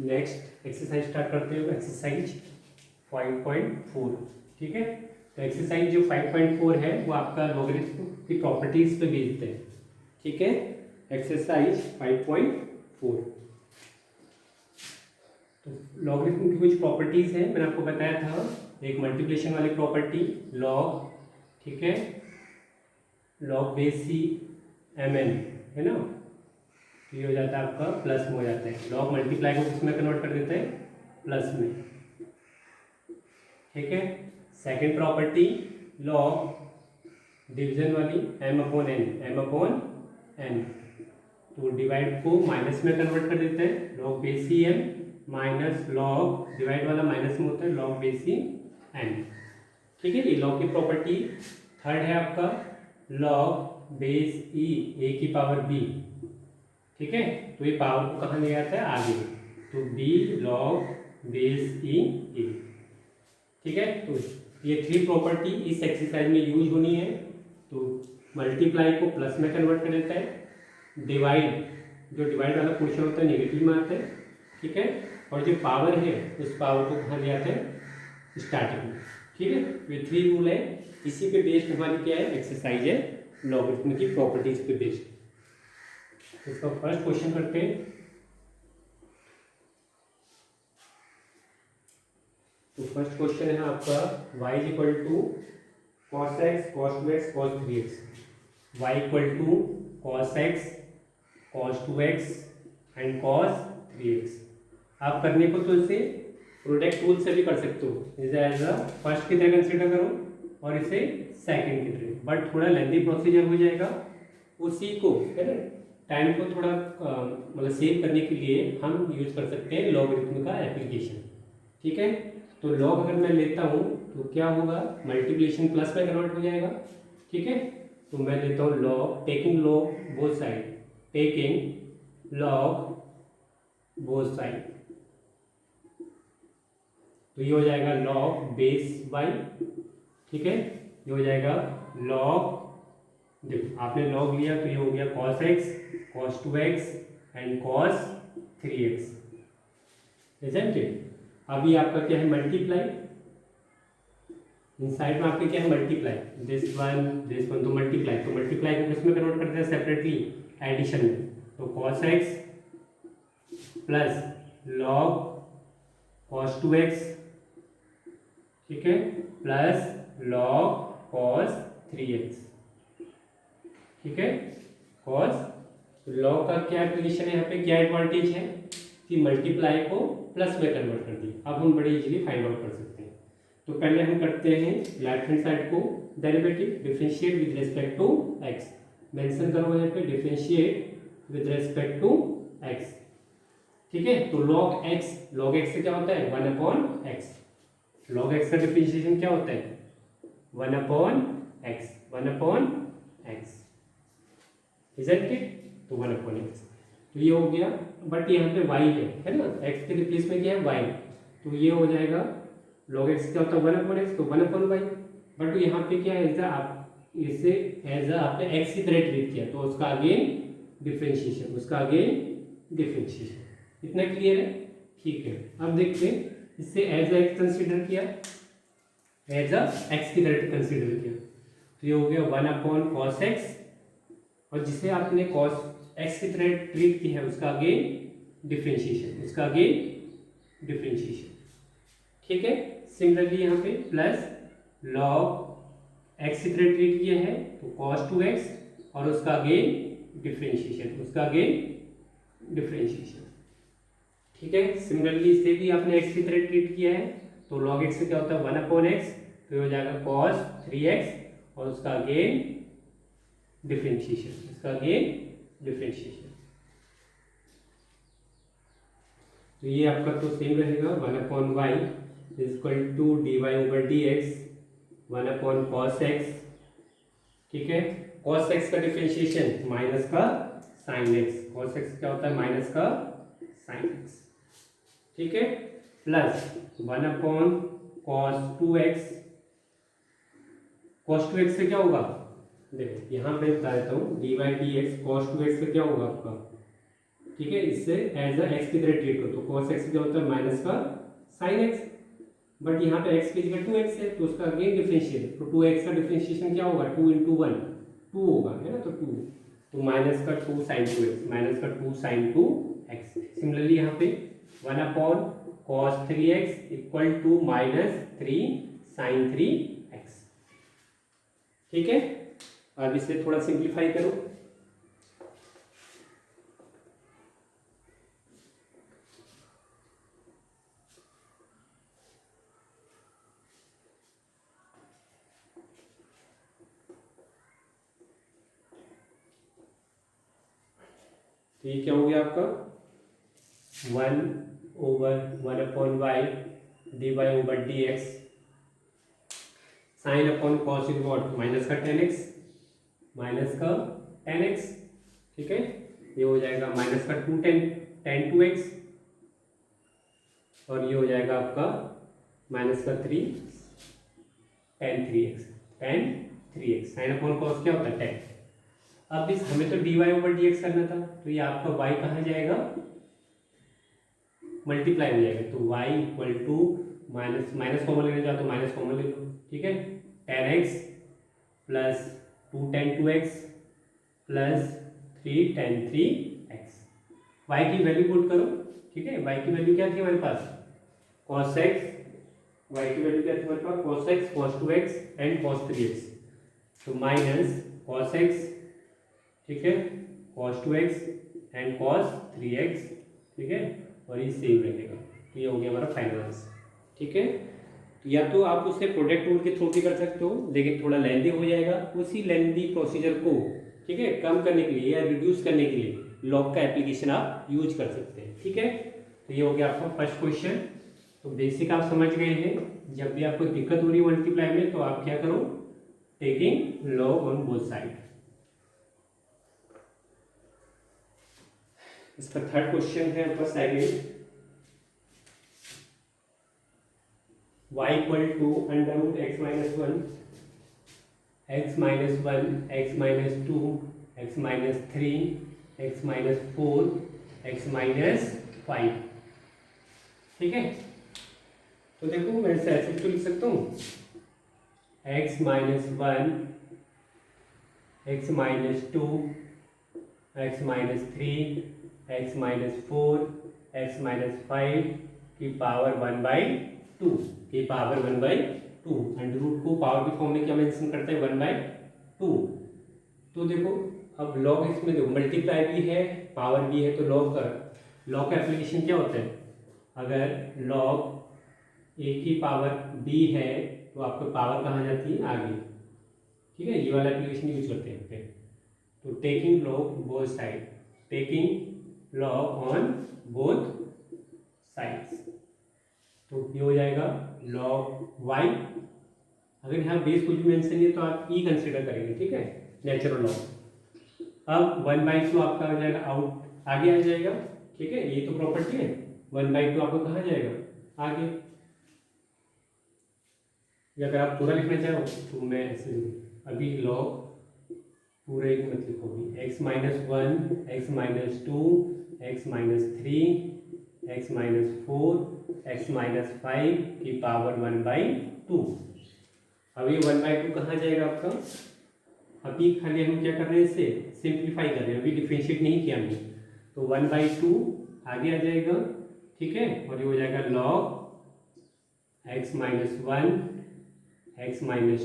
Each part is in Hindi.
नेक्स्ट एक्सरसाइज स्टार्ट करते हैं, एक्सरसाइज 5.4। ठीक है, तो एक्सरसाइज जो 5.4 है वो आपका लॉगरिथम की प्रॉपर्टीज पे बेस्ड है। ठीक है, एक्सरसाइज 5.4। तो लॉगरिथम की कुछ प्रॉपर्टीज है, मैंने आपको बताया था। एक मल्टीप्लिकेशन वाली प्रॉपर्टी लॉग, ठीक है, log base C M N है ना, तो ये हो जाता है आपका प्लस में हो जाता है। लॉग मल्टीप्लाई को किसमें कन्वर्ट कर देते हैं, प्लस में। ठीक है, सेकंड प्रॉपर्टी लॉग डिवीजन वाली एम अपॉन एन, तो डिवाइड को माइनस में कन्वर्ट कर देते हैं। Log base C M minus log divide वाला माइनस में होता है लॉग बेस सी एन। ठीक है, ये लॉग की प्रॉपर्टी। थर्ड है आपका लॉग बेस ई ए की पावर बी। ठीक है, तो ये पावर को कहाँ ले जाता है, आगे, तो बी लॉग बेस ई ए। ठीक है, तो ये थ्री प्रॉपर्टी इस एक्सरसाइज में यूज होनी है। तो मल्टीप्लाई को प्लस में कन्वर्ट कर देता है, डिवाइड जो डिवाइड वाला पोर्शन होता है नेगेटिव में आता है। ठीक है, और जो पावर है उस पावर को कहाँ ले आते हैं, स्टार्टिंग में। ठीक है, ये थ्री रूल है, इसी पे बेस्ड हमारी क्या है, एक्सरसाइज है लॉगरिथम की प्रॉपर्टीज पे बेस्ड। इसका फर्स्ट क्वेश्चन करते हैं। तो फर्स्ट क्वेश्चन है आपका y is equal to cos x cos two x cos three x. Y equal to cos x cos two x and cos three x. आप करने को तो इसे प्रोडक्ट रूल से भी कर सकते हो, इसे एज अ फर्स्ट की तरह कंसिडर करो और इसे सेकंड की तरह, बट थोड़ा लेंथी प्रोसीजर हो जाएगा। उसी को है ना, टाइम को थोड़ा मतलब सेव करने के लिए हम यूज कर सकते हैं लॉगरिथम का एप्लीकेशन। ठीक है, तो लॉग अगर मैं लेता हूँ तो क्या होगा, मल्टीप्लिकेशन प्लस में कन्वर्ट हो जाएगा। ठीक है, तो मैं लेता हूँ log, taking log both side, taking log both side, तो ये हो जाएगा लॉग बेस बाई। ठीक है, ये हो जाएगा लॉग, देखो आपने लॉग लिया तो ये हो गया cos x cos two x and cos three x, isn't it. अभी आपका क्या है, मल्टीप्लाई, इन साइड में आपके क्या है, मल्टीप्लाई, दिस वन तो मल्टीप्लाई, तो मल्टीप्लाई को किसमें कन्वर्ट करते हैं, सेपरेटली, एडिशन में। तो cos x plus log cos two x, ठीक है, plus log cos three x. ठीक है, कॉस लॉग का क्या एप्लीकेशन है, यहाँ पे क्या एडवांटेज है कि मल्टीप्लाई को प्लस में कन्वर्ट कर दिया। अब हम बड़े इजीली फाइंड आउट कर सकते हैं। तो पहले हम करते हैं लेफ्ट हैंड साइड को derivative, differentiate with respect to x. Mention करो यहाँ पे differentiate with respect to x. ठीक है, तो लॉग एक्स से क्या होता है, 1/x। लॉग एक्स का डिफरेंशिएशन क्या होता है, 1/x, 1/x, इजंट इट, तो 1/x। तो ये हो गया, बट यहाँ पे y है ना, x के रिप्लेस में क्या है, y, तो ये हो जाएगा log x क्या होता है, 1/x, तो 1/y। बट यहाँ पे क्या है, आप इसे एज आपने x की तरह ट्रीट किया, तो उसका अगेन डिफरेंशिएशन, इतना क्लियर है। ठीक है, अब देखते हैं, इससे एज x कंसिडर किया, एज x की तरह कंसिडर किया, तो ये हो गया 1/cos x, और जिसे आपने cos x की तरह ट्रीट की है उसका अगेन डिफरेंशिएशन, ठीक है। सिमिलरली यहाँ पे प्लस log x की तरह ट्रीट किया है तो cos 2x, और उसका अगेन डिफरेंशिएशन, ठीक है। सिमिलरली इसे भी आपने x की तरह ट्रीट किया है तो log x से क्या होता है, 1/x, तो ये हो जाएगा cos 3x, और उसका अगेन डिफरेंशिएशन, तो ये आपका तो सेम रहेगा, 1/y is equal to dy/dx 1/cos x। ठीक है, cos x का डिफरेंशिएशन माइनस का sin x, cos x क्या होता है, माइनस का sin x। ठीक है, plus 1/cos 2x, cos 2x से क्या होगा, देखो यहाँ पे बता देता हूँ, dy/dx cos 2x से क्या होगा आपका, ठीक है, इससे एज अ एक्स की तरह ट्रीट करो। तो cos x क्या होता है, माइनस का sin x, बट यहाँ पे x की जगह 2x है तो उसका अगेन डिफरेंशिएट, तो 2x का डिफरेंशिएशन क्या होगा, 2 × 1 2 होगा, है ना, तो 2, तो माइनस का 2 sin 2x, माइनस का 2 sin 2x। सिमिलरली यहाँ पे 1/cos 3x equal to -3 sin 3x। ठीक है, अब इसे थोड़ा सिंप्लीफाई करो। तो ये क्या हो गया आपका 1/1/y dy/dx sine upon cos is what, minus का 10x, माइनस का 10x। ठीक है, ये हो जाएगा माइनस का 10 2x, और ये हो जाएगा आपका माइनस का 3 tan 3x sine upon cos क्या होता है 10। अब इस हमें तो dy/dx करना था, तो ये आपका y कहाँ जाएगा, मल्टीप्लाई हो जाएगा, तो y equal to minus common लेने जाओ तो माइनस कॉमन ले लो। ठीक है, tan x plus 2 tan 2x plus 3 tan 3x। y की वैल्यू पुट करो। ठीक है, y की वैल्यू क्या थी हमारे पास, cos x, y की वैल्यू क्या थी हमारे पास, cos x cos 2x and cos 3x, तो माइनस cos x, ठीक है, cos 2x and cos 3x। ठीक है, और ये सेम रहेगा, तो ये हो गया हमारा फाइनल आंसर। ठीक है, तो या तो आप उसे प्रोडक्ट रूल के थ्रू भी कर सकते हो, लेकिन थोड़ा लेंदी हो जाएगा। उसी लेंदी प्रोसीजर को, ठीक है, कम करने के लिए या रिड्यूस करने के लिए लॉग का एप्लीकेशन आप यूज कर सकते हैं। ठीक है, तो ये हो गया आपका फर्स्ट क्वेश्चन। तो बेसिक आप समझ गए हैं। जब भी आपको दिक्कत हो रही है मल्टीप्लाई में, तो आप क्या करो, taking log on both side. इसका थर्ड क्वेश्चन है आपका second, y equal to √x - 1 x - 1 x - 2 x - 3 x - 4 x - 5। ठीक है, तो देखो मैं इसे ऐसे तो लिख सकता हूँ x - 1 x - 2 x - 3 x - 4 x - 5 की पावर 1/2 की पावर 1/2। अंडर रूट को पावर के फॉर्म में क्या मेंशन करते हैं, 1/2। तो देखो अब लॉग इसमें देखो मल्टीप्लाई भी है पावर भी है, तो लॉग का एप्लीकेशन क्या होता है, अगर लॉग ए की पावर b है तो आपको पावर कहाँ जाती है, आगे। ठीक है, ये वाला एप्लीकेशन यूज करते हैं फिर। तो taking log both side, taking log on both sides, तो ये हो जाएगा लॉग y। अगर यहाँ बेस कुछ भी मेंशन नहीं है तो आप ई कंसिडर करेंगे। ठीक है, नेचुरल लॉग। अब 1/2 आपका हो जाएगा आउट, आगे आ जाएगा। ठीक है, ये तो प्रॉपर्टी है, 1/2 आपको कहाँ जाएगा, आगे। या अगर आप पूरा लिखना चाहो तो मैं ऐसे अभी लॉग पूरे मत लिखोगे, x - 1 x - 2 x - 3 x - 4 x - 5 की पावर 1/2। अब ये 1/2 कहाँ जाएगा आपका, अभी खाली हम क्या कर रहे हैं, इसे सिंप्लीफाई कर रहे हैं, अभी डिफरेंशिएट नहीं किया हमने, तो 1/2 आगे आ जाएगा। ठीक है, और ये हो जाएगा log x - 1 x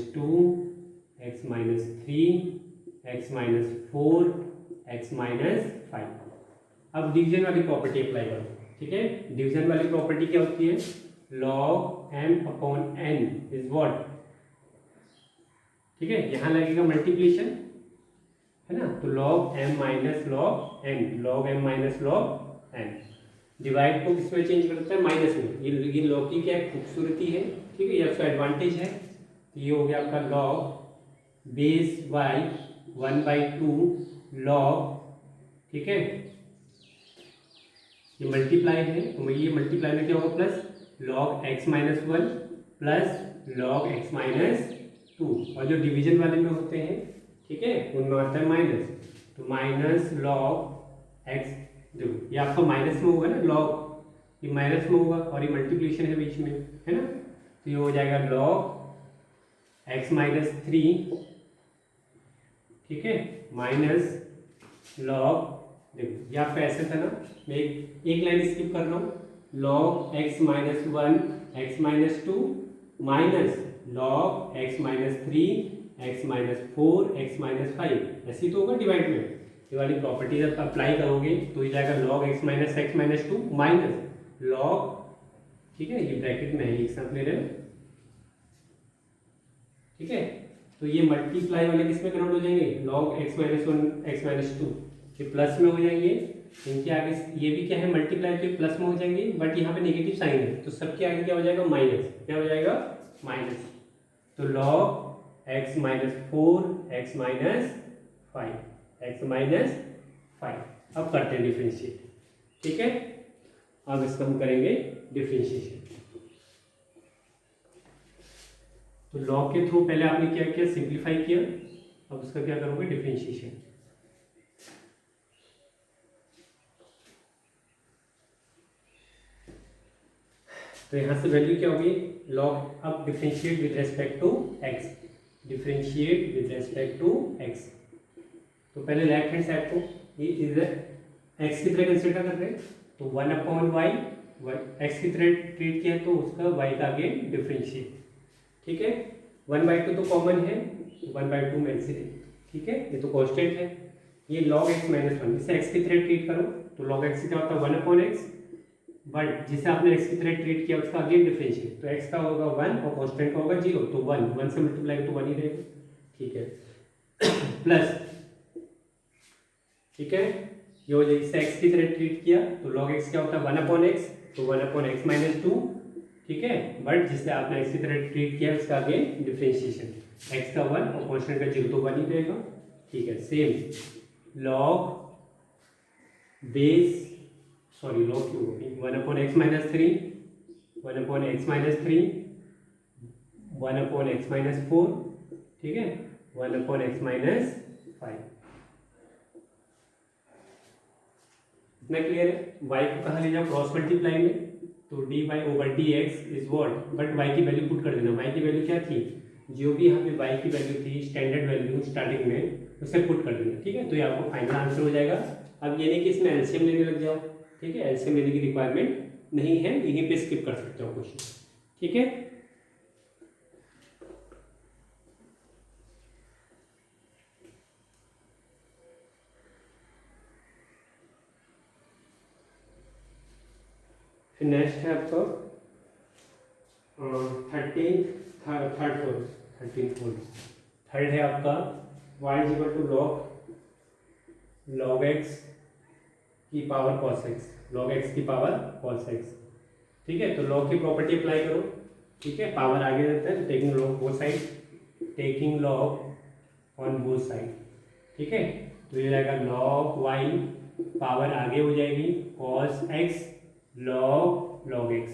- 2 x - 3 x - 4 x - 5। अब डिवीजन वाली प्रॉपर्टी अप्लाई करो। ठीक है, डिवीजन वाली प्रॉपर्टी क्या होती है, log m/n इज व्हाट। ठीक है, यहाँ लगेगा मल्टीप्लिकेशन, है ना, तो log m - log n, log m - log n। Divide को किसमें चेंज करता है, माइनस में। ये लॉग की क्या है, खूबसूरती है। ठीक है, ये उसका एडवांटेज है। तो ये हो गया आपका log बेस y 1/2 log। ठीक है, ये मल्टीप्लाई है, तो ये मल्टीप्लाई में क्या होगा, plus log x - 1 plus log x - 2। और जो डिवीजन वाले में होते हैं, ठीक है, उनमें आता है माइनस, तो माइनस log x, देखो ये आपका माइनस में होगा ना, लॉग ये माइनस में होगा और ये मल्टीप्लिकेशन है बीच में, है ना। तो ये हो जाएगा लॉग एक्स माइनस 3, ठीक है, माइनस लॉग, देखो ये आपका ऐसे था ना, मैं एक लाइन स्किप कर रहा हूँ, log x minus 1 x minus 2 minus log x minus 3 x minus 4 x minus 5, ऐसी तो होगा डिवाइड में। ये वाली प्रॉपर्टी जब अप्लाई करोगे तो ये जाएगा log x minus 2 minus log, ठीक है, ये ब्रैकेट में है, एक साथ ले रहे हैं, ठीक है। तो ये मल्टीप्लाई वाले किस में कन्वर्ट हो जाएंगे, log x minus 1 x minus 2, ये प्लस में हो जाएंगे, इनके आगे ये भी क्या है मल्टीप्लाई, तो प्लस में हो जाएंगे, बट यहाँ पे नेगेटिव साइन है तो सबके आगे क्या हो जाएगा माइनस, क्या हो जाएगा माइनस। तो log x minus 4 x minus 5 x minus 5। अब करते हैं डिफरेंशिएट, ठीक है, अब इसका हम करेंगे डिफरेंशिएशन। तो लॉग के थ्रू पहले आपने क्या किया, सिंप्लीफाई किया, अब उसका क्या करोगे डिफरेंशिएशन। तो यहाँ से वैल्यू क्या होगी, लॉग, अब differentiate with respect to x, differentiate with respect to x. तो पहले लेफ्ट हैंड साइड को ये इज एक्स की तरह कंसिडर कर रहे हैं, तो 1/y एक्स की तरह ट्रीट किया तो उसका y का आगे डिफरेंशिएट, ठीक है। 1/2 तो कॉमन है, 1/2 में से, ठीक है, ये तो कांस्टेंट है। ये log x माइनस 1 इसे x की तरह ट्रीट करो तो log x क्या होता है 1/x, बट जिसे आपने x की तरह ट्रीट किया उसका अगेन डिफरेंशिएट, तो x का होगा 1 और कांस्टेंट का होगा 0, तो 1 से मल्टीप्लाई तो 1 ही रहेगा, ठीक है। प्लस, ठीक है, ये हो जाए इससे x की तरह ट्रीट किया तो log x क्या होता है 1/x, तो 1/x माइनस 2, ठीक है, बट जिससे आपने x की तरह ट्रीट किया उसका अगेन डिफरेंशिएशन, x का 1 और कांस्टेंट का 0 तो 1 ही रहेगा, ठीक है। Same log base, sorry log क्यों होगी 1/x minus 3 1/x minus 3 1/x minus 4, ठीक है, 1/x माइनस 5। इतना क्लियर है। y को कहाँ ले जाओ क्रॉस मल्टीप्लाई में, तो dy over dx is what, but y की वैल्यू पुट कर देना, y की वैल्यू क्या थी, जो भी यहाँ पे y की वैल्यू थी स्टैंडर्ड वैल्यू स्टार्टिंग में उसे पुट कर देना, ठीक है, तो ये आपको फाइनल आंसर हो जाएगा। अब ये नहीं कि इसमें एलसीएम लेने लग जाओ, ठीक है, एलसीएम लेने की रिक्वायरमेंट नहीं है, यहीं पे स्किप कर सकते हो क्वेश्चन, ठीक है। फिर नेक्स्ट है आपका 13th है आपका y is equal to log x की power cos x, log x की पावर cos x, ठीक है। तो log की प्रॉपर्टी अप्लाई करो, ठीक है, पावर आगे रहता है, taking log both side, taking log on both side, ठीक है। तो ये रहेगा log y, पावर आगे हो जाएगी cos x log x।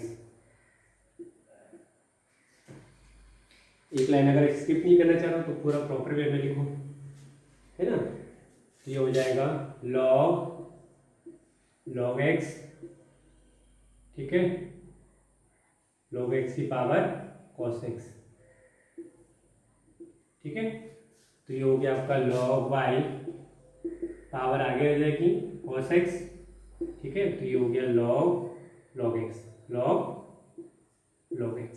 एक लाइन अगर स्किप नहीं करना चाह रहा तो पूरा प्रॉपर वे में लिखो, है ना। तो ये हो जाएगा log x, ठीक है, log x की पावर cos x, ठीक है। तो ये हो गया आपका log y, पावर आगे हो जाएगी cos x, ठीक है, तो ये हो गया log x, log x,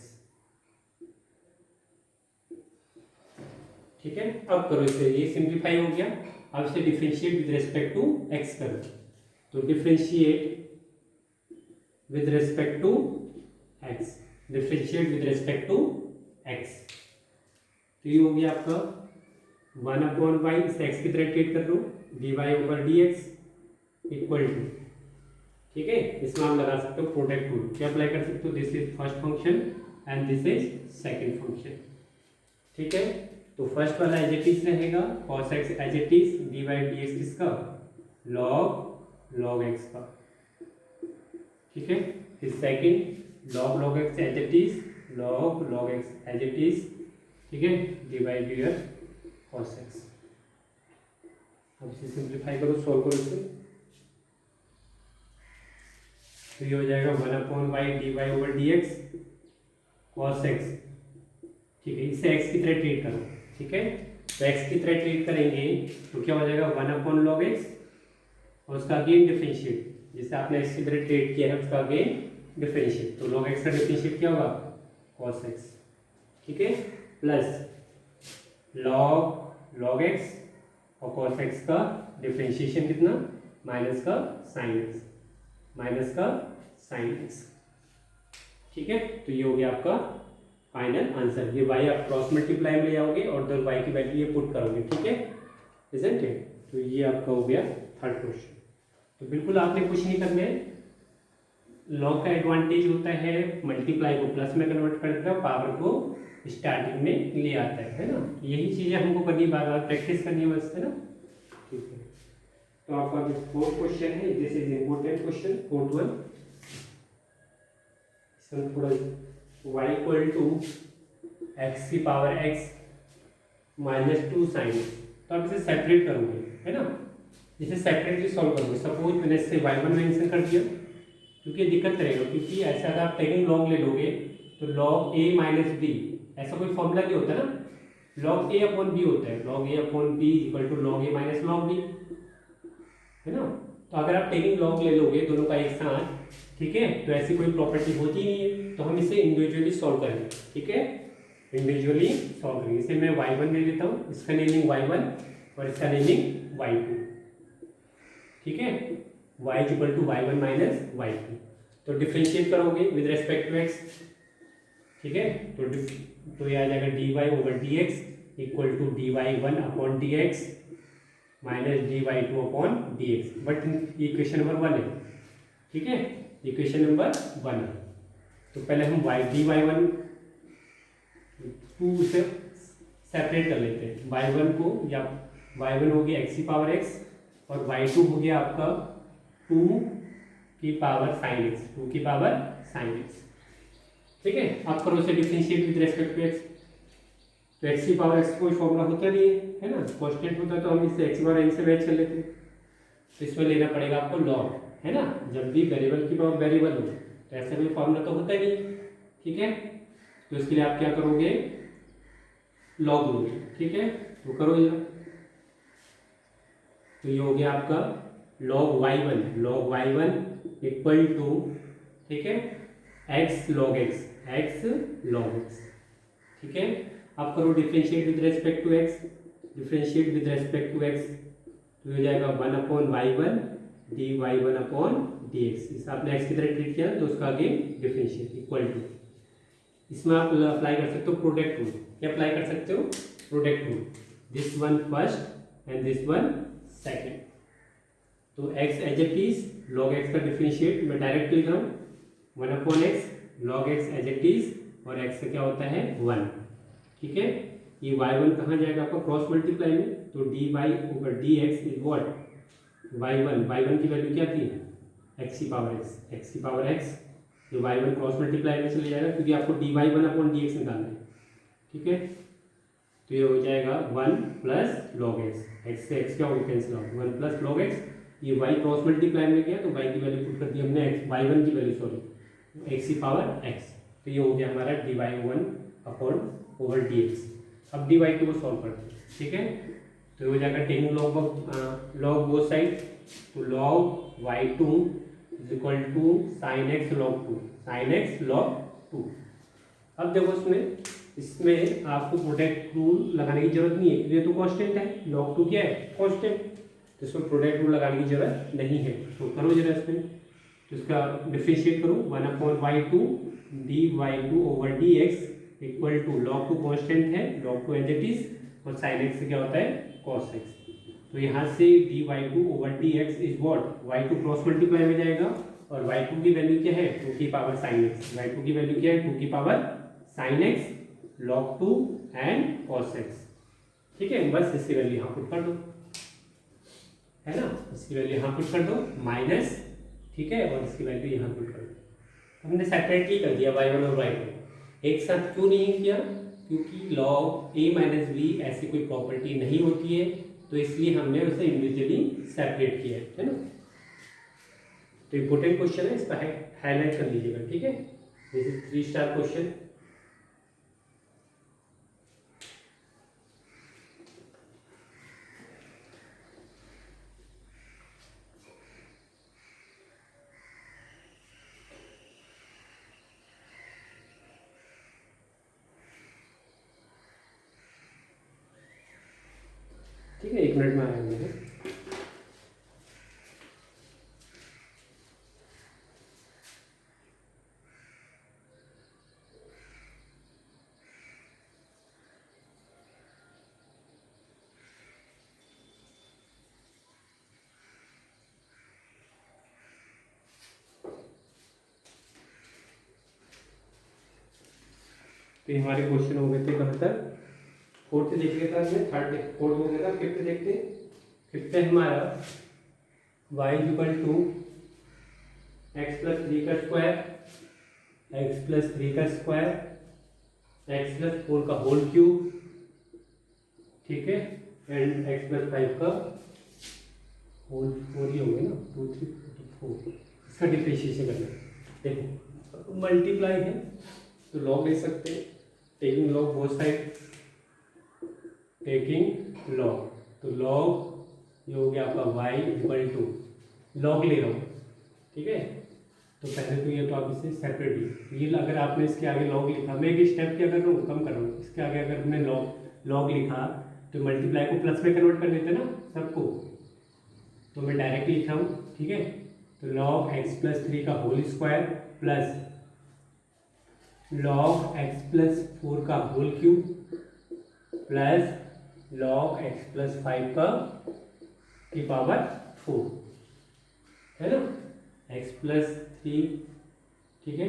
ठीक है। अब करो इसे, ये सिंप्लीफाई हो गया, अब इसे differentiate with respect to x करो, तो differentiate with respect to x, differentiate with respect to x, तो ये हो गया आपका 1/y, इसे x की तरह ट्रीट कर लो, dy over dx equal to, ठीक है, इसमें आप लगा सकते हो प्रोडक्ट रूल, क्या अप्लाई कर सकते हो, this is first function and this is second function, ठीक है। तो फर्स्ट वाला एज इट इज रहेगा cos x as it is, dy dx किसका log x का, ठीक है। फिर second log x as it is, log x as it is, ठीक है, डिवाइड यूर cos x। अब इसे सिंप्लीफाई करो, सॉल्व करो इसे, तो ये हो जाएगा 1/y dy/dx cos x। ठीक है, इससे x की तरह ट्रीट करो। ठीक है, तो x की तरह ट्रीट करेंगे तो क्या हो जाएगा 1/log x और उसका अगेन डिफरेंशिएट, जिसे आपने x की तरह ट्रीट किया है उसका अगेन डिफरेंशिएट, तो log x का डिफरेंशिएट क्या होगा cos x। ठीक है, प्लस log x और cos x का डिफरेंशिएशन कितना माइनस का sin x। ठीक है, तो ये हो गया आपका फाइनल आंसर। ये y आप क्रॉस मल्टीप्लाई में ले आओगे और उधर y की वैल्यू ये पुट करोगे। ठीक है, इजंट इट? तो ये आपका हो गया थर्ड क्वेश्चन। तो बिल्कुल आपने कुछ नहीं करना है। लॉग का एडवांटेज होता है मल्टीप्लाई को प्लस में कन्वर्ट करके पावर को स्टार्टिंग में ले आता है ना। यही चीज़ें हमको करनी, बार बार प्रैक्टिस करनी है बस, है ना। ठीक है, तो आपका जो फोर्थ क्वेश्चन है, this is important question, fourth one. इसमें थोड़ा y इक्वल टू एक्स की पावर x माइनस 2 साइन, तो आप इसे सेपरेट करोगे, है ना। इसे सेपरेटली सॉल्व करोगे। सपोज मैंने इससे y1 मेंशन कर दिया, क्योंकि दिक्कत रहेगा, क्योंकि ऐसा अगर आप टेकिंग लॉग ले लोगे तो log a माइनस बी ऐसा कोई फॉर्मूला नहीं होता ना, log a अपॉन बी होता है। log a upon B equal to log a minus log b, है ना। तो अगर आप टेकिंग लॉग ले लोगे दोनों का एक साथ, ठीक है, तो ऐसी कोई प्रॉपर्टी होती नहीं है, तो हम इसे इंडिविजुअली सॉल्व करेंगे। ठीक है, इंडिविजुअली सॉल्व करेंगे। इसे मैं y1 ले लेता हूँ, इसका नेमिंग y1 और इसका नेमिंग y2। ठीक है, y equal to y1 minus y2, तो डिफरेंशिएट करोगे विद रेस्पेक्ट टू x। ठीक है, तो ये आ जाएगा dy/dx equal to dy1 upon dx minus dy2 upon dx, but equation number 1 है। ठीक है, इक्वेशन नंबर 1 है। तो पहले हम dy1 2 से सेपरेट कर लेते हैं। y1 को, या y1 हो गया x की पावर x और y2 हो गया आपका 2 की पावर sin x, 2 की पावर sin x। ठीक है, आप करो इसे differentiate with respect to x। तो x की पावर x कोई फॉर्मूला होता नहीं है ना, कांस्टेंट होता है, तो हम इसे x की पावर n से मैच कर लेते हैं। तो इसमें लेना पड़ेगा आपको log, है ना। जब भी वेरिएबल की पावर वेरिएबल हो तो ऐसा कोई फॉर्मूला तो होता ही नहीं। ठीक है, तो इसके लिए आप क्या करोगे, log लोगे। ठीक है, तो करो ये, तो ये हो गया आपका log y1 इक्वल टू, ठीक है, x log x। ठीक है, आप करो differentiate with respect to x, differentiate with respect to x, तो हो जाएगा 1/y1 dy1 अपॉन dx। इस आपने x की तरह ट्रीट किया तो उसका अगेन डिफरेंशिएट इक्वल टू, इसमें आप अप्लाई कर सकते हो प्रोडक्ट रूल। क्या अप्लाई कर सकते हो, product rule, this one first and this one second. तो x as it is, log x का डिफरेंशिएट मैं डायरेक्ट लिख रहा हूँ 1/x log x as it is, और x से क्या होता है 1। ठीक है, ये y1 कहाँ जाएगा आपका क्रॉस मल्टीप्लाई में, तो dy/dx इज व्हाट y1 की वैल्यू क्या थी x की पावर x, ये y1 क्रॉस मल्टीप्लाई में चले जाएगा क्योंकि आपको dy1 अपॉन dx निकालना है। ठीक है, तो ये हो जाएगा 1 प्लस log x से x क्या होगा cancel out, 1 plus log x, ये y क्रॉस मल्टीप्लाई में गया तो y की वैल्यू पुट कर दी हमने y1 की वैल्यू, सॉरी x की पावर x, तो ये हो गया हमारा dy1 अपॉन ओवर dx। अब dy2 को सॉल्व करते हैं। ठीक है, तो हो जाएगा टेकिंग log बोथ साइड, तो log y2 is equal to sin x log 2। अब देखो इसमें आपको प्रोडक्ट रूल लगाने की जरूरत नहीं है क्योंकि ये तो कांस्टेंट है, log 2 क्या है कांस्टेंट, तो इसमें प्रोडक्ट रूल लगाने की जरूरत नहीं है। तो करो जरा इसमें, तो इसका डिफरेंशिएट करो 1/y2 dy2 over dx equal to log 2 constant है, log 2 एज इट इज, और sin x से क्या होता है cos x। तो यहाँ से dy2 over dx is what, y2 cross multiply में जाएगा और y2 की वैल्यू क्या है 2 की पावर sin x, y2 की वैल्यू क्या है 2 की power sin x log 2 and cos x। ठीक है, बस इसकी वैल्यू यहाँ पुट कर दो, है ना, इसकी वैल्यू यहाँ पुट कर दो माइनस, ठीक है, और इसकी वैल्यू यहाँ पुट कर दो। हमने सेपरेटली कर दिया y1 और y2, एक साथ क्यों नहीं किया, क्योंकि log a माइनस बी ऐसी कोई प्रॉपर्टी नहीं होती है, तो इसलिए हमने उसे इंडिविजुअली सेपरेट किया है ना। तो इम्पोर्टेंट क्वेश्चन है, इस पर हाईलाइट कर लीजिएगा, ठीक है। This is 3 star question. ठीक है, 1 मिनट में आएंगे। तो ये हमारे क्वेश्चन हो गए थे कहाँ तक, फोर्थ देख लिया था हमने, थर्ड फोर्थ हो गया था, फिफ्थ देखते हैं। फिफ्थ है हमारा y equal to x plus 3 का स्क्वायर, एक्स प्लस 3 का स्क्वायर, एक्स प्लस 4 का होल क्यूब, ठीक है, एंड एक्स प्लस 5 का होल 4 ही हो गया ना, 2 3 4। इसका डिफरेंशिएशन करना है। देखो मल्टीप्लाई है तो लॉग ले सकते हैं, taking log both side, taking log, तो लॉग ये हो गया आपका y इक्वल टू, लॉग ले रहा हूँ, ठीक है। तो पहले तो ये तो आप इसे सेपरेटली, ये अगर आपने इसके आगे लॉग लिखा, मैं एक स्टेप क्या कर रहा हूँ, कम कर रहा हूँ, इसके आगे अगर हमने लॉग लिखा तो मल्टीप्लाई को प्लस में कन्वर्ट कर देते ना सबको, तो मैं डायरेक्टली लिखा हूँ, ठीक है। तो लॉग एक्स प्लस 3 का whole square plus log x plus 4 का whole cube plus log x plus 5 का की पावर 4, है ना, एक्स प्लस 3, ठीक है।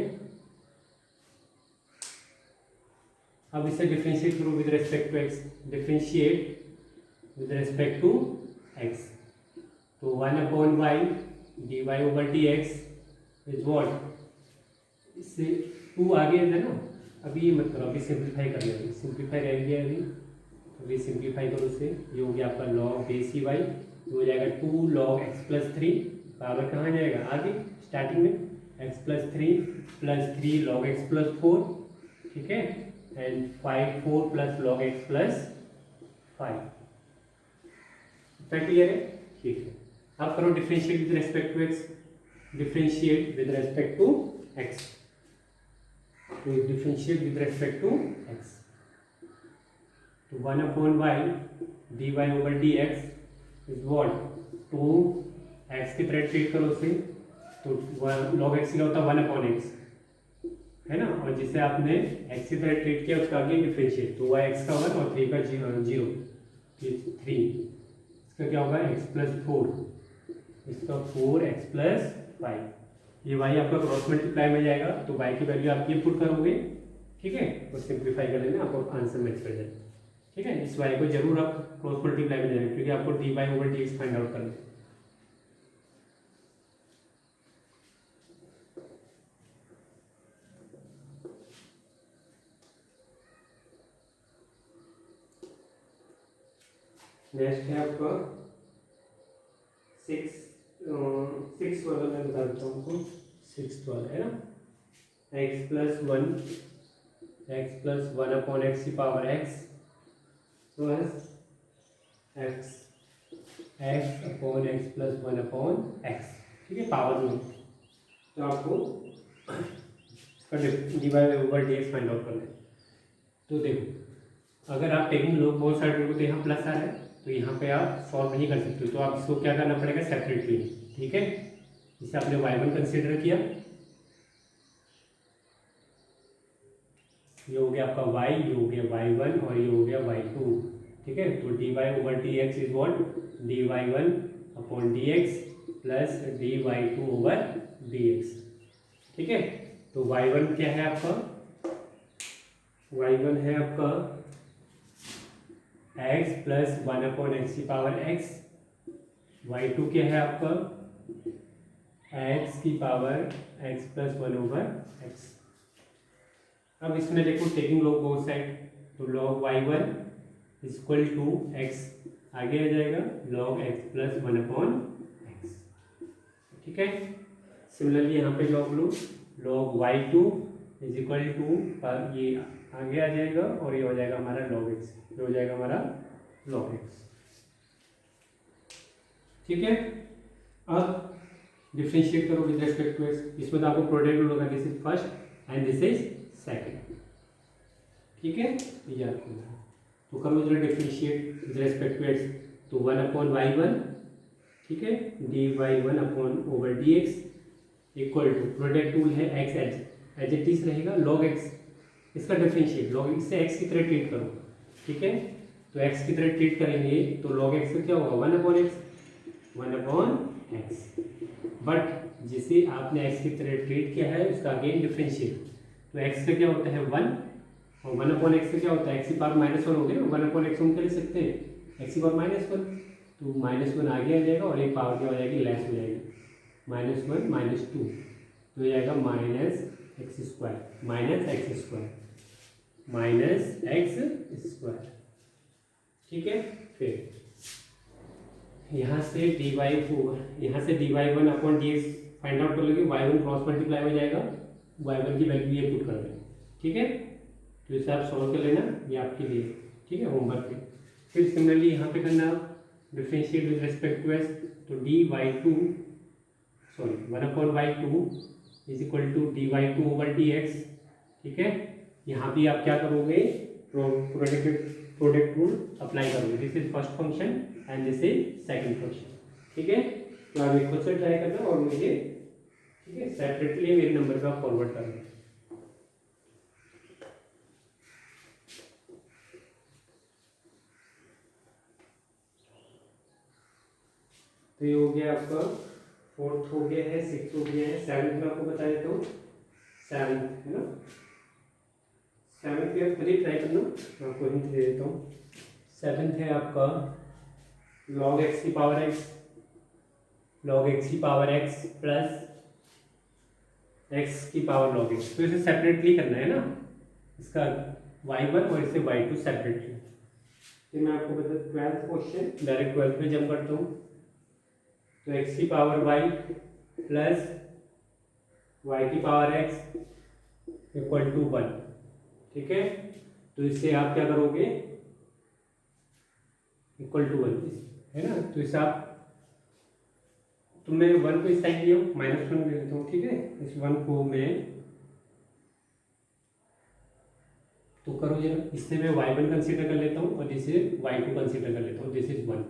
अब इसे डिफरेंशिएट करो with respect to x, differentiate with respect to x, तो 1/y dy over dx is what, इससे 2 आगे है ना, अभी ये मत करो, अभी सिंप्लीफाई कर लेंगे, सिंप्लीफाई रह गया अभी, अभी सिंप्लीफाई करो से, ये हो गया आपका लॉग बेस y, हो जाएगा 2 log x प्लस 3, पावर कहाँ जाएगा आगे स्टार्टिंग में, x plus 3 plus 3 log x plus 4, ठीक है, and 4 plus log x plus 5। Clear है, ठीक है। अब करो differentiate with respect to x, differentiate with respect to x, तो differentiate with respect to x, तो 1/y dy over dx is what, 2 x की तरह ट्रीट करो उसे, तो log x क्या होता है 1/x, है ना, और जिसे आपने x की तरह ट्रीट किया उसका आगे डिफरेंशिएट, तो y x का 1 और 3 का 0, 3, इसका क्या होगा x प्लस 4, इसका 4x प्लस 5, ये y आपका क्रॉस मल्टीप्लाई में जाएगा, तो y की वैल्यू आप ये पुट करोगे, ठीक है, और सिंप्लीफाई कर लेना, आपको आंसर मैच कर जाएगा, ठीक है। इस y को जरूर आप क्रॉस मल्टीप्लाई में जाएगा, क्योंकि आपको dy over dx find out करना है। नेक्स्ट है आपका 6 वाला, मैं बता देता हूँ आपको, 6 वाला है ना, x प्लस 1 अपॉन एक्स की power x plus x upon x plus 1 upon x, ठीक है, पावर में, तो आपको इसका divide over dx find out करना है। तो देखो अगर आप टेकिंग लोग बहुत साइड को, तो यहाँ प्लस आ रहा है, तो यहाँ पे आप सॉल्व नहीं कर सकते, तो आप इसको क्या करना पड़ेगा सेपरेटली, ठीक है। जिसे आपने y1 कंसिडर किया, ये हो गया आपका y, ये हो गया y1 और ये हो गया y2, ठीक है। तो dy over dx is what, dy1 upon dx plus dy2 over dx, ठीक है। तो y1 क्या है आपका, y1 है आपका x प्लस 1 अपॉन एक्स की पावर x, y2 क्या है आपका x की power x plus 1 over x। अब इसमें देखो टेकिंग लॉग बोथ साइड, तो log y1 equal to x आगे आ जाएगा log x plus 1 upon x, ठीक है। सिमिलरली यहाँ पे लॉग लो, log y2 is equal to, ये आगे आ जाएगा और ये हो जाएगा हमारा लॉग x, ये हो जाएगा हमारा लॉग x। ठीक है, अब डिफरेंशिएट करो विद रेस्पेक्ट टू x। इसमें तो आपको प्रोडक्ट रूल होगा, this is first and this is second. ठीक है, ये याद रखना। तो करो जरा differentiate with respect to x, तो 1/y1, ठीक है, dy1 upon over dx equal to, product rule है x एज इट इज रहेगा log x, इसका डिफरेंशिएट log x से x की तरह ट्रीट करो। ठीक है, तो x की तरह ट्रीट करेंगे तो log x का क्या होगा 1/x, बट जिसे आपने x की तरह ट्रीट किया है उसका अगेन डिफरेंशिएट, तो x का क्या होता है 1 और 1/x का क्या होता है x की पावर -1 हो गया, 1/x हम क्या लिख सकते हैं x की पावर -1, तो -1 आगे आ जाएगा और एक पावर क्या हो जाएगी लेस हो जाएगी, -1 -2, तो ये आएगा -x²। ठीक है, फिर यहाँ से dy1 upon dx find out कर लोगे, y1 क्रॉस मल्टीप्लाई हो जाएगा, y1 की वैल्यू ये पुट कर दें। ठीक है, तो इसे आप सॉल्व कर लेना, ये आपके लिए ठीक है होमवर्क है। फिर सिमिलरली यहाँ पे करना differentiate with respect to s, तो dy2 is equal to dy2 over dx। ठीक है, यहाँ भी आप क्या करोगे, प्रोडक्ट रूल अप्लाई करोगे, this is first function and this is second function. ठीक है, तो आप खुद से ट्राई करना और मुझे ठीक है सेपरेटली मेरे नंबर का फॉरवर्ड करना। तो ये हो गया आपका, फोर्थ हो गया है, सिक्स हो गया है, सेवन्थ में आपको बता देता हूँ, सेवन्थ है ना, सेवन्थ में खुद ही ट्राई करना, मैं आपको हिंट दे देता हूँ। सेवन्थ है आपका log x की पावर x प्लस x की पावर log x, तो इसे सेपरेटली करना है ना, इसका y1 और इसे y2 सेपरेटली। फिर मैं आपको बता, ट्वेल्थ क्वेश्चन डायरेक्ट ट्वेल्थ में जंप करता हूँ, तो x की पावर y प्लस y की पावर x इक्वल टू 1। ठीक है, तो इससे आप क्या करोगे, इक्वल टू 1 है ना, तो इसे आप, तो मैं 1 को इस साइड लिया -1 ले लेता हूँ। ठीक है, इस 1 को मैं, तो करो जरा, इससे मैं y1 कंसीडर कर लेता हूँ और जिसे y2 कंसीडर कर लेता हूँ, दिस इज 1।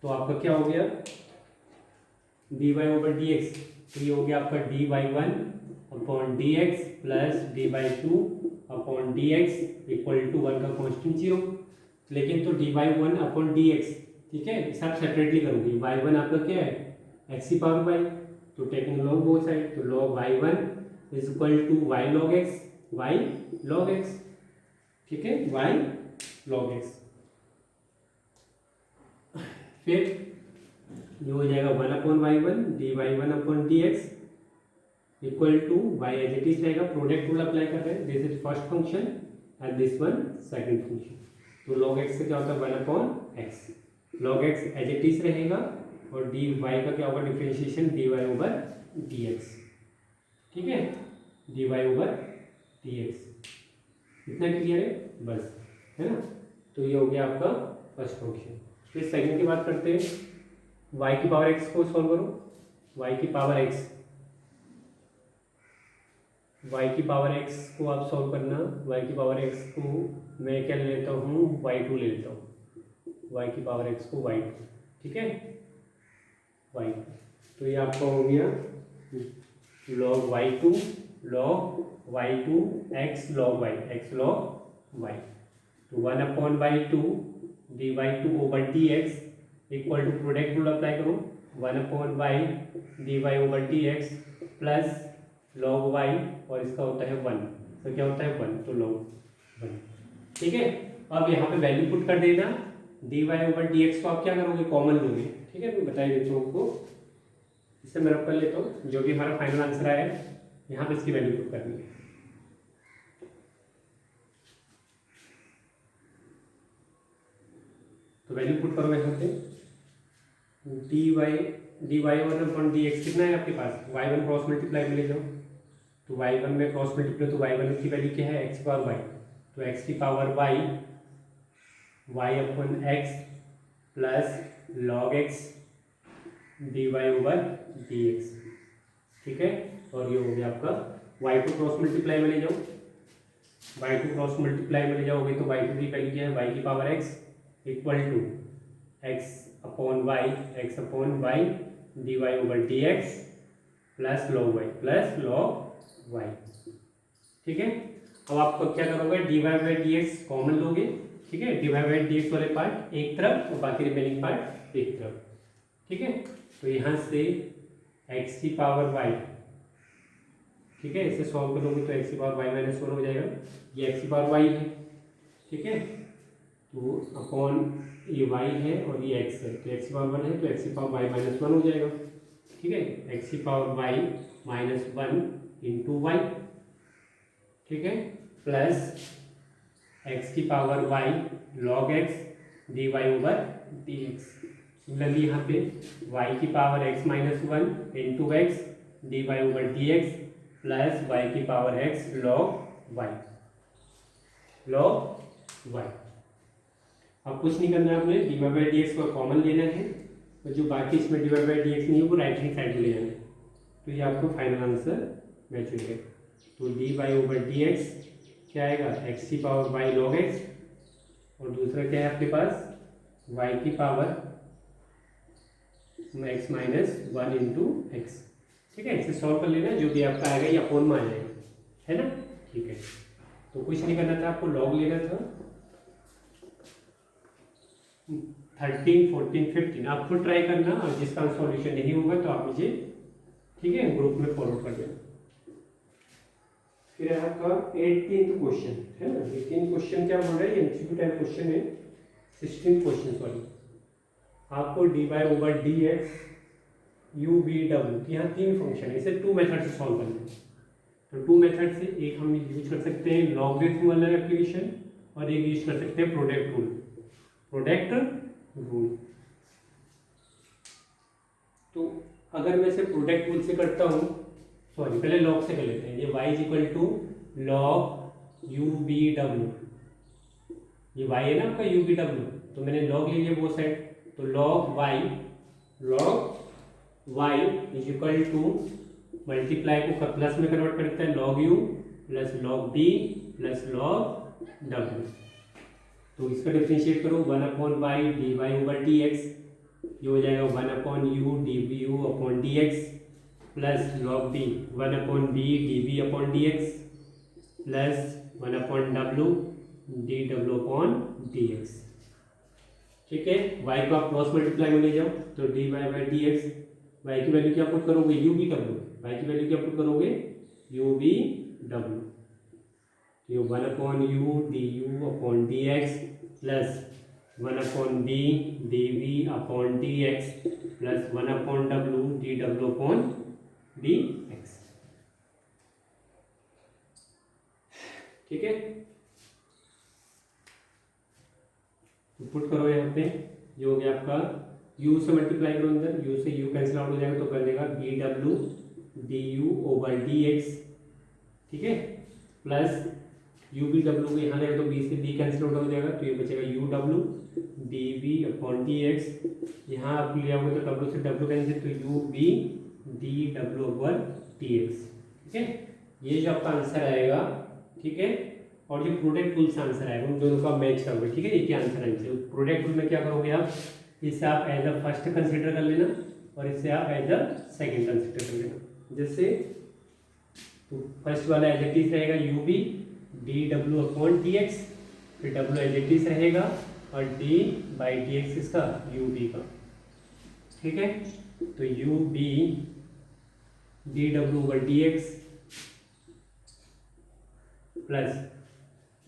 तो आपका क्या हो गया dy ओवर dx, तो ये हो गया आपका dy1 upon dx plus dy2 upon dx equal to 1 का कॉन्स्टेंट 0। लेकिन तो dy1 अपॉन dx, ठीक है, इसे आप सेपरेटली करोगे, y1 आपका क्या है x की पावर y, तो टेकिंग लॉग बोथ साइड, तो log y1 is equal to y log x। ठीक है, y log x। फिर ये हो जाएगा 1/y1 dy1 upon dx equal to y as it is रहेगा, प्रोडक्ट रूल अप्लाई कर रहे हैं, this is first function and this one second function. तो log x से क्या होता है 1/x, log x as it is रहेगा और dy का क्या होगा डिफरेंशिएशन dy ओवर dx। ठीक है, dy ओवर dx, इतना क्लियर है बस, है ना। तो ये हो गया आपका फर्स्ट फंक्शन। फिर सेकंड की बात करते हैं, y की पावर x को सॉल्व करो, y की पावर x को आप सॉल्व करना, y की पावर x को मैं क्या ले लेता हूँ y2 ले लेता हूँ, y की पावर x को y2। ठीक है, y, तो ये आपका हो गया log y2 x log y, तो 1/y2 dy2 over dx equal to, product rule apply करो, 1/y dy over dx plus log y और इसका होता है 1, तो क्या होता है 1, तो log 1। ठीक है, अब यहाँ पे वैल्यू पुट कर देना, dy ओवर dx को आप क्या करोगे कॉमन लोगे। ठीक है, मैं बता देता हूँ आपको, इससे मैं रब कर लेता हूँ, जो भी हमारा फाइनल आंसर आया यहाँ पे इसकी वैल्यू पुट करनी है। तो वैल्यू पुट करो यहाँ पे, dy d y one upon D x कितना है आपके पास, वाई वन क्रॉस मल्टीप्लाई में ले जाओ, तो वाई वन में क्रॉस मल्टीप्लाई, तो वाई वन की वैल्यू क्या है, एक्स की पावर वाई, तो एक्स की power y, y upon x plus log x d y over D x, ठीक है। और ये हो गया आपका वाई को क्रॉस मल्टीप्लाई में ले जाओ, वाई को क्रॉस मल्टीप्लाई में ले जाओगे तो वाई टू की वैल्यू क्या है, वाई की power x equal to x upon y, x upon y d y over D x plus log y, ठीक है। अब आपको क्या करोगे, d y by d x common लोगे, ठीक है, d y by d x वाले पार्ट एक तरफ और बाकी रिमेनिंग पार्ट एक तरफ, ठीक है। तो यहाँ से एक्स की पावर वाई, ठीक है, इसे सॉल्व करोगे तो एक्स की पावर वाई माइनस वन हो जाएगा, ये एक्स की पावर वाई है, ठीक है, तो अपॉन ये वाई है और ये एक्स है, तो एक्स की पावर वन है तो एक्स की पावर वाई माइनस वन हो जाएगा, ठीक है, एक्स की power y minus one into y, ठीक है, प्लस एक्स की power y log x d y over D x. Similarly यहाँ पे वाई की power x minus one into x d y over D x plus y की पावर एक्स लॉग वाई, अब कुछ नहीं करना है, आपने d y by d x को कॉमन लेना है और जो बाकी इसमें d y by d x नहीं है वो राइट हैंड साइड में ले जाना है, तो ये आपको फाइनल आंसर मैच हो जाएगा। तो d y over D x क्या आएगा, एक्स की पावर वाई लॉग एक्स, और दूसरा क्या है आपके पास वाई की power x minus one into x, ठीक है, इसे सॉल्व कर लेना, जो भी आपका आएगा ये अपोन में आ जाएगा, है ना, ठीक है। तो कुछ नहीं करना था, आपको लॉग लेना था 13, 14, 15, आप खुद ट्राई करना, और जिसका सॉल्यूशन नहीं होगा तो आप मुझे, ठीक है, ग्रुप में फॉरवर्ड कर देना। फिर आपका 18th क्वेश्चन है ना, 18 क्वेश्चन क्या बोल रहा है, एमसीक्यू टाइप क्वेश्चन है, 16 क्वेश्चन सॉरी, आपको d y over D x u v डब्ल्यू, यहाँ तीन फंक्शन है, इसे टू मेथड से सॉल्व करना है, तो टू मेथड से एक हम यूज कर सकते हैं लॉगरिथम वाला एप्लीकेशन और एक यूज कर सकते हैं प्रोडक्ट रूल। तो अगर मैं इसे प्रोडक्ट रूल से करता हूँ, सॉरी पहले लॉग से कर लेते हैं, ये y is equal to log u b डब्ल्यू, ये y है ना आपका यू बी डब्ल्यू, तो मैंने लॉग ले लिया वो साइड, तो log y is equal to multiply को प्लस में कन्वर्ट करता है log u plus log b plus log डब्ल्यू, तो इसका डिफरेंशिएट करो 1/y d y over D x, ये हो जाएगा 1/u d b u upon D x plus log b 1/b d b upon D x plus 1/w d डब्ल्यू अपॉन डी एक्स, ठीक है। y को आप क्रॉस मल्टीप्लाई में ले जाओ, तो d y by d x, y की वैल्यू क्या पुट करोगे, यू बी डब्ल्यू, वाई की वैल्यू क्या पुट करोगे, यू बी डब्ल्यू, ये 1/u d u upon D x plus 1/b d we upon D x plus 1/w d डब्ल्यू अपॉन डी एक्स, ठीक है। तो पुट करो यहाँ पे, ये हो गया आपका u से मल्टीप्लाई करो अंदर, u से u कैंसिल आउट हो जाएगा, तो कर देगा b W D you over D x, ठीक है, प्लस यू बी डब्ल्यू को यहाँ रहेगा तो बी से बी कैंसिल आउट हो जाएगा, तो ये बचेगा u W d b upon D x, यहाँ आप लिया होगा तो डब्ल्यू से डब्ल्यू कैंसिल, तो u B D W over D x, ठीक है। ये जो आपका आंसर आएगा, ठीक है, और जो प्रोडक्ट रूल से आंसर आएगा उन दोनों का मैच करोगे, ठीक है, एक ही आंसर आएंगे। प्रोडक्ट रूल में क्या करोगे आप, इसे आप एज अ फर्स्ट कंसिडर कर लेना और इसे आप एज अ सेकेंड कंसिडर कर लेना, जैसे तो फर्स्ट वाला एज इट इज रहेगा यू बी डी डब्ल्यू अपॉन डी एक्स, फिर डब्ल्यू एज इट इज रहेगा और डी बाई डी एक्स इसका यू बी का, ठीक है, तो u B D W over D x plus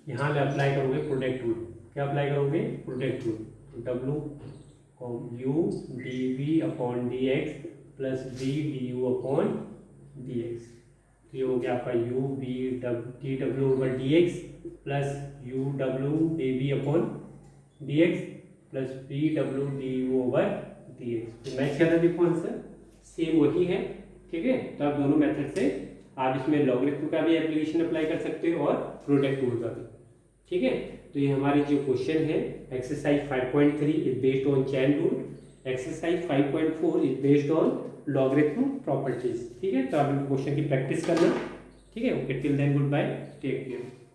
यहाँ पे अप्लाई करोगे प्रोडक्ट रूल, क्या अप्लाई करोगे, प्रोडक्ट रूल, तो डब्ल्यू u d we upon D x plus b d u upon D x, तो ये हो गया आपका U B D W over D x plus U W D we upon D x plus B W D you over dx। तो मैच क्या था देखो आंसर सेम वही है, ठीक है। तो आप दोनों मेथड से आप इसमें लॉगरिथम का भी एप्लीकेशन अप्लाई कर सकते हो और प्रोडक्ट रूल का भी, ठीक है। तो ये हमारी जो क्वेश्चन है exercise 5.3 is based on chain rule, exercise 5.4 is based on logarithm properties, ठीक है। तो आप क्वेश्चन की प्रैक्टिस करना, ठीक है। Okay, till then goodbye, take care.